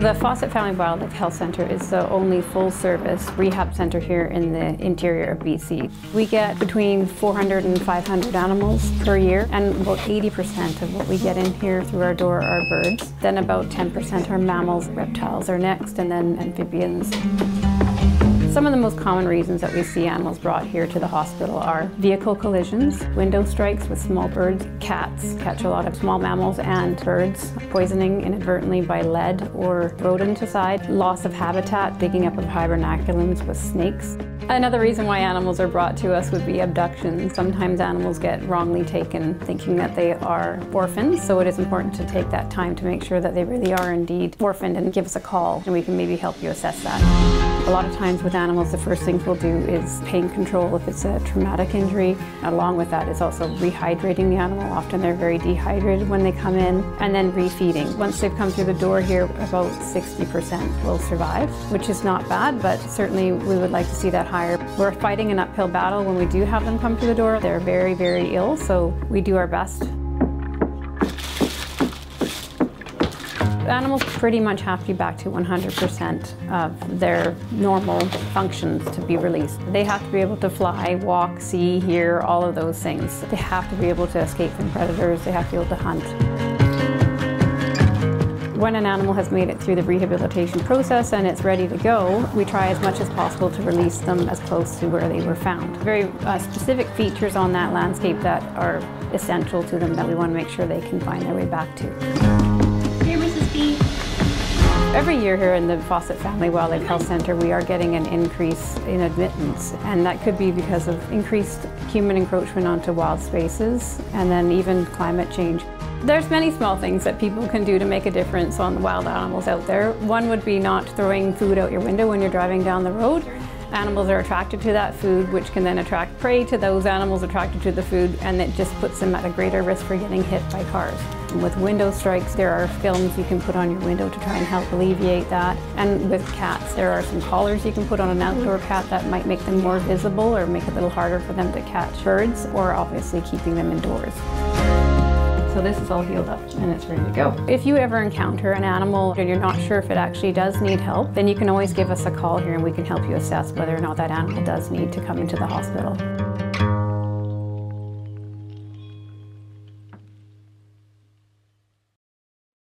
The Fawcett Family Wildlife Health Centre is the only full-service rehab centre here in the interior of BC. We get between 400 and 500 animals per year, and about 80% of what we get in here through our door are birds. Then about 10% are mammals, reptiles are next, and then amphibians. Some of the most common reasons that we see animals brought here to the hospital are vehicle collisions, window strikes with small birds, cats catch a lot of small mammals and birds, poisoning inadvertently by lead or rodenticide, loss of habitat, digging up of hibernaculums with snakes. Another reason why animals are brought to us would be abduction. Sometimes animals get wrongly taken thinking that they are orphans, so it is important to take that time to make sure that they really are indeed orphaned and give us a call and we can maybe help you assess that. A lot of times with animals, the first things we'll do is pain control if it's a traumatic injury. Along with that is also rehydrating the animal. Often they're very dehydrated when they come in, and then refeeding. Once they've come through the door here, about 60% will survive, which is not bad, but certainly we would like to see that higher. We're fighting an uphill battle when we do have them come through the door. They're very, very ill, so we do our best. Animals pretty much have to be back to 100% of their normal functions to be released. They have to be able to fly, walk, see, hear, all of those things. They have to be able to escape from predators. They have to be able to hunt. When an animal has made it through the rehabilitation process and it's ready to go, we try as much as possible to release them as close to where they were found. Very specific features on that landscape that are essential to them that we want to make sure they can find their way back to. Every year here in the Fawcett Family Wildlife Health Centre, we are getting an increase in admittance, and that could be because of increased human encroachment onto wild spaces and then even climate change. There's many small things that people can do to make a difference on the wild animals out there. One would be not throwing food out your window when you're driving down the road. Animals are attracted to that food, which can then attract prey to those animals attracted to the food, and it just puts them at a greater risk for getting hit by cars. And with window strikes, there are films you can put on your window to try and help alleviate that. And with cats, there are some collars you can put on an outdoor cat that might make them more visible or make it a little harder for them to catch birds, or obviously keeping them indoors. So this is all healed up and it's ready to go. If you ever encounter an animal and you're not sure if it actually does need help, then you can always give us a call here and we can help you assess whether or not that animal does need to come into the hospital.